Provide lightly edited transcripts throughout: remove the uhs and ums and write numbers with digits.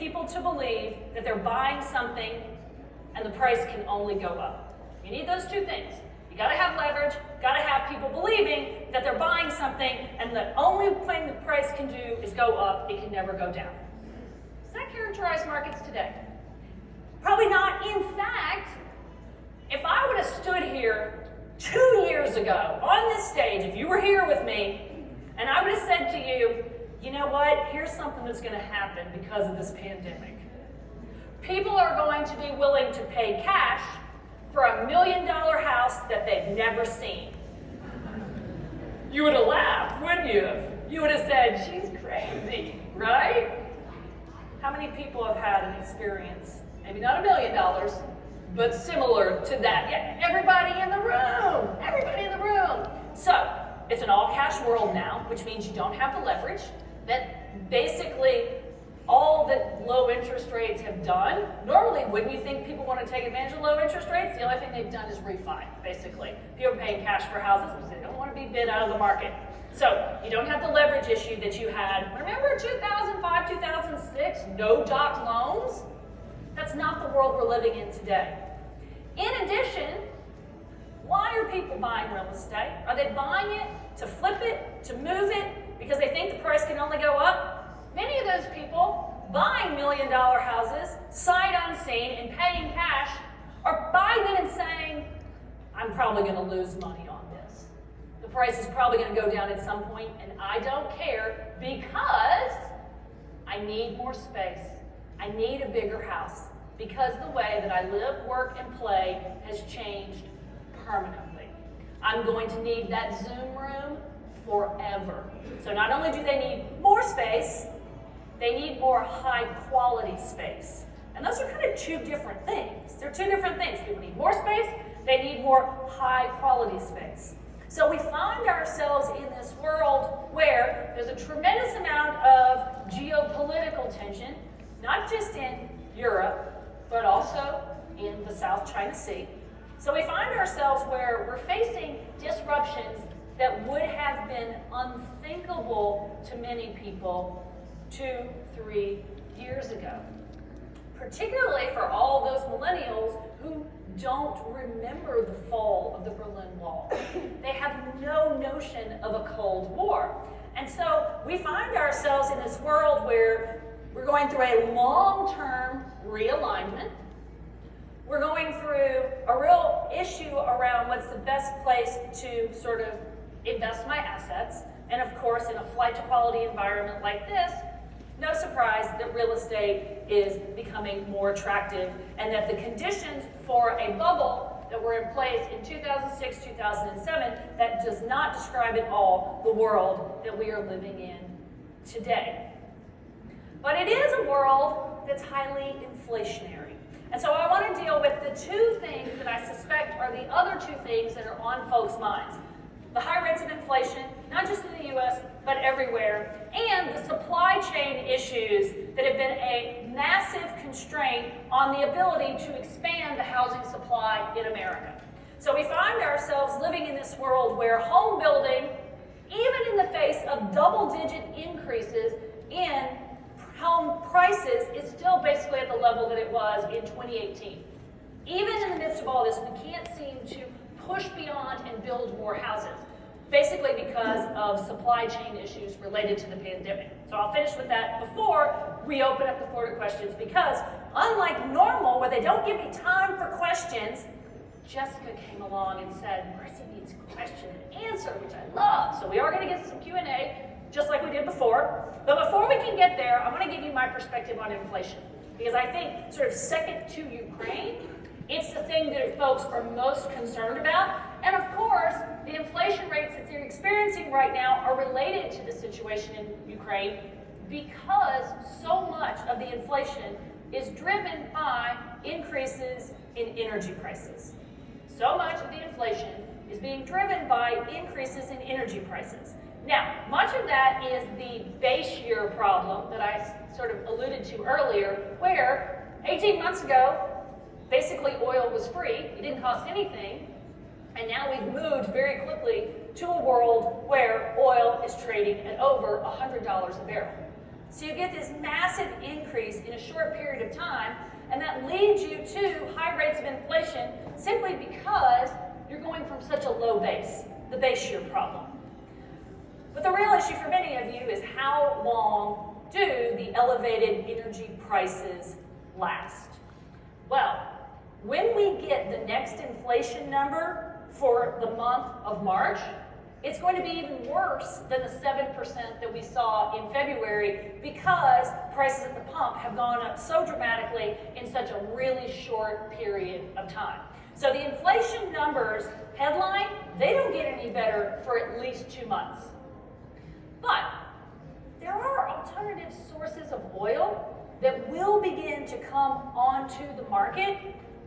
people to believe that they're buying something and the price can only go up. You need those two things. You gotta have leverage, gotta have people believing that they're buying something and the only thing the price can do is go up, it can never go down. Does that characterize markets today? Probably not. In fact, if I would have stood here 2 years ago on this stage, if you were here with me, and I would have said to you, you know what, here's something that's going to happen because of this pandemic. People are going to be willing to pay cash for $1 million house that they've never seen. You would have laughed, wouldn't you? You would have said, she's crazy, right? How many people have had an experience, maybe not $1 million, but similar to that? Yeah, everybody in the room, everybody in the room. So, it's an all-cash world now, which means you don't have the leverage that basically all that low interest rates have done. Normally, wouldn't you think people want to take advantage of low interest rates? The only thing they've done is refi, basically. People are paying cash for houses because they don't want to be bid out of the market. So you don't have the leverage issue that you had. Remember 2005, 2006, no doc loans? That's not the world we're living in today. In addition, why are people buying real estate? Are they buying it to flip it, to move it, because they think the price can only go up? Many of those people buying $1 million houses, sight unseen, and paying cash, are buying them and saying, I'm probably going to lose money on this. The price is probably going to go down at some point, and I don't care because I need more space. I need a bigger house because the way that I live, work, and play has changed permanently. I'm going to need that Zoom room forever. So not only do they need more space, they need more high quality space. And those are kind of two different things. They're two different things. People need more space, they need more high quality space. So we find ourselves in this world where there's a tremendous amount of geopolitical tension, not just in Europe, but also in the South China Sea. So we find ourselves where we're facing disruptions that would have been unthinkable to many people 2-3 years ago. Particularly for all those millennials who don't remember the fall of the Berlin Wall. They have no notion of a Cold War. And so we find ourselves in this world where we're going through a long-term realignment. We're going through a real issue around what's the best place to sort of invest my assets. And of course, in a flight to quality environment like this, no surprise that real estate is becoming more attractive and that the conditions for a bubble that were in place in 2006, 2007, that does not describe at all the world that we are living in today. But it is a world that's highly inflationary. And so I want to deal with the two things that I suspect are the other two things that are on folks' minds. The high rates of inflation, not just in the US, but everywhere, and the supply chain issues that have been a massive constraint on the ability to expand the housing supply in America. So we find ourselves living in this world where home building, even in the face of double-digit increases in home prices, is still basically at the level that it was in 2018. Even in the midst of all this, we can't seem to push beyond and build more houses, basically because of supply chain issues related to the pandemic. So I'll finish with that before we open up the floor to questions, because unlike normal, where they don't give me time for questions, Jessica came along and said, Marcy needs question and answer, which I love. So we are going to get some Q&A, just like we did before. But before we can get there, I want to give you my perspective on inflation, because I think sort of second to Ukraine, it's the thing that folks are most concerned about. And of course, the inflation rates that they're experiencing right now are related to the situation in Ukraine because so much of the inflation is driven by increases in energy prices. So much of the inflation is being driven by increases in energy prices. Now, much of that is the base year problem that I sort of alluded to earlier, where 18 months ago, basically oil was free, it didn't cost anything, and now we've moved very quickly to a world where oil is trading at over $100 a barrel. So you get this massive increase in a short period of time, and that leads you to high rates of inflation simply because you're going from such a low base, the base year problem. But the real issue for many of you is how long do the elevated energy prices last? Well, when we get the next inflation number for the month of March, it's going to be even worse than the 7% that we saw in February because prices at the pump have gone up so dramatically in such a really short period of time. So the inflation numbers, headline, they don't get any better for at least 2 months. But there are alternative sources of oil that will begin to come onto the market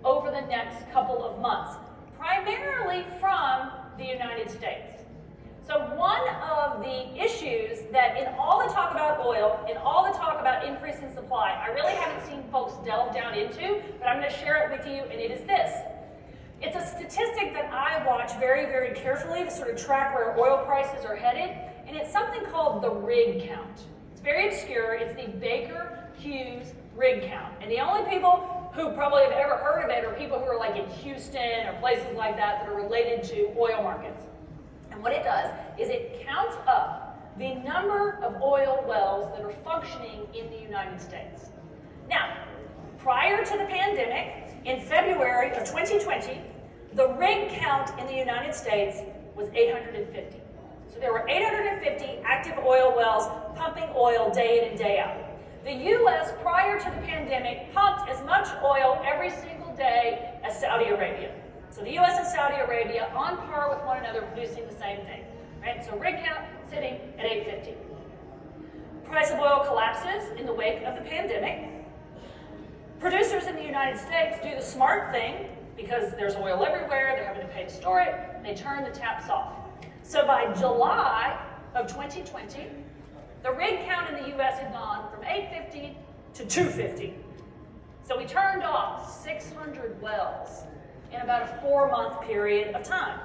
over the next couple of months, primarily from the United States. So one of the issues that in all the talk about oil, in all the talk about increasing supply, I really haven't seen folks delve down into, but I'm going to share it with you, and it is this. It's a statistic that I watch very, very carefully to sort of track where oil prices are headed, and it's something called the rig count. It's very obscure. It's the Baker Hughes rig count. And the only people who probably have ever heard of it are people who are like in Houston or places like that are related to oil markets. And what it does is it counts up the number of oil wells that are functioning in the United States. Now, prior to the pandemic, in February of 2020, the rig count in the United States was 850. So there were 850 active oil wells pumping oil day in and day out. The U.S., prior to the pandemic, pumped as much oil every single day as Saudi Arabia. So the U.S. and Saudi Arabia on par with one another producing the same thing. Right? So rig count sitting at 850. Price of oil collapses in the wake of the pandemic. Producers in the United States do the smart thing because there's oil everywhere, they're having to pay to store it, they turn the taps off. So by July of 2020, the rig count in the U.S. had gone from 850 to 250. So we turned off 600 wells in about a 4-month period of time.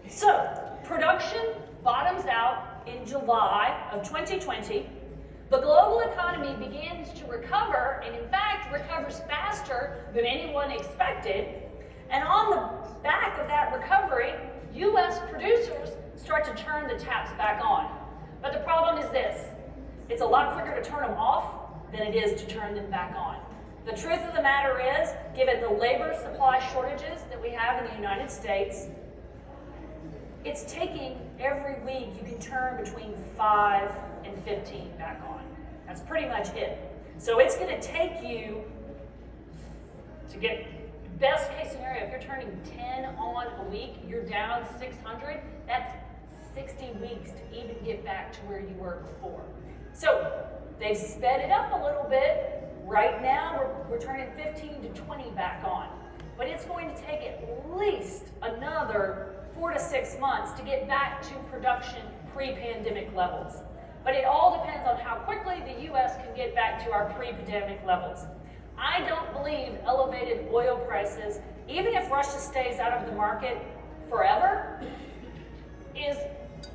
So production bottoms out in July of 2020. The global economy begins to recover, and in fact recovers faster than anyone expected. And on the back of that recovery, U.S. producers start to turn the taps back on. But the problem is this: it's a lot quicker to turn them off than it is to turn them back on. The truth of the matter is, given the labor supply shortages that we have in the United States, it's taking every week you can turn between 5 and 15 back on. That's pretty much it. So it's going to take you to get best case scenario. If you're turning 10 on a week, you're down 600. That's 60 weeks to even get back to where you were before. So they've sped it up a little bit. Right now, we're turning 15 to 20 back on. But it's going to take at least another 4 to 6 months to get back to production pre-pandemic levels. But it all depends on how quickly the U.S. can get back to our pre-pandemic levels. I don't believe elevated oil prices, even if Russia stays out of the market forever, is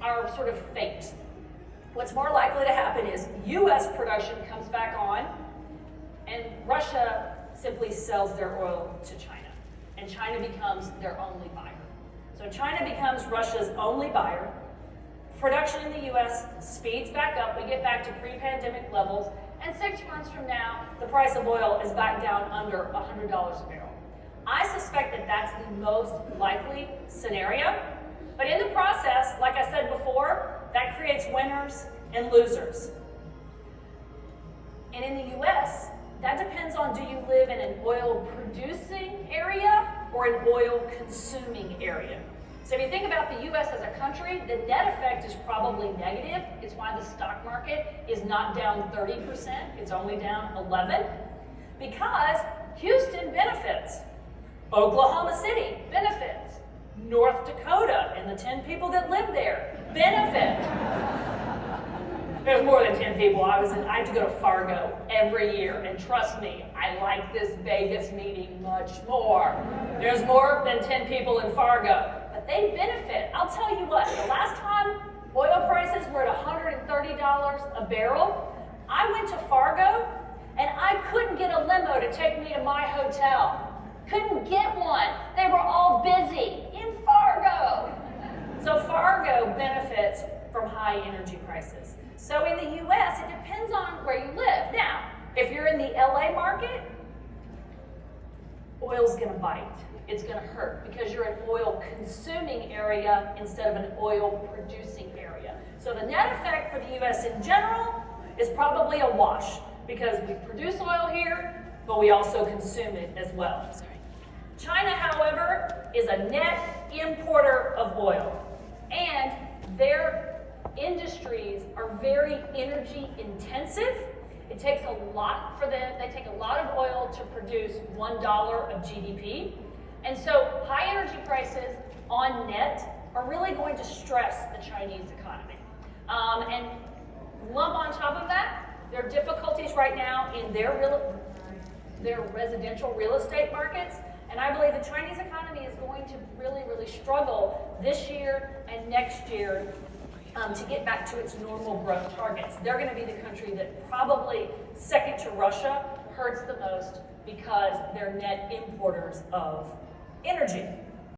our sort of fate. What's more likely to happen is U.S. production comes back on, and Russia simply sells their oil to China, and China becomes their only buyer. So China becomes Russia's only buyer. Production in the U.S. speeds back up. We get back to pre-pandemic levels, and 6 months from now, the price of oil is back down under $100 a barrel. I suspect that that's the most likely scenario, but in the process, like I said before, that creates winners and losers. And in the U.S., that depends on, do you live in an oil-producing area or an oil-consuming area? So if you think about the U.S. as a country, the net effect is probably negative. It's why the stock market is not down 30%. It's only down 11%. Because Houston benefits. Oklahoma City benefits. North Dakota and the 10 people that live there benefit. There's more than 10 people. I have to go to Fargo every year, and trust me, I like this Vegas meeting much more. There's more than 10 people in Fargo, but they benefit. I'll tell you what, the last time oil prices were at $130 a barrel, I went to Fargo, and I couldn't get a limo to take me to my hotel. Couldn't get one. They were all busy in Fargo. So Fargo benefits from high energy prices. So in the US, it depends on where you live. Now, if you're in the LA market, oil's gonna bite. It's gonna hurt because you're an oil consuming area instead of an oil producing area. So the net effect for the US in general is probably a wash because we produce oil here, but we also consume it as well. China, however, is a net importer of oil, and their industries are very energy intensive. It takes a lot for them. They take a lot of oil to produce $1 of GDP. And so high energy prices on net are really going to stress the Chinese economy. And lump on top of that, there are difficulties right now in their residential real estate markets. And I believe the Chinese economy is going to really, really struggle this year and next year to get back to its normal growth targets. They're going to be the country that probably, second to Russia, hurts the most because they're net importers of energy.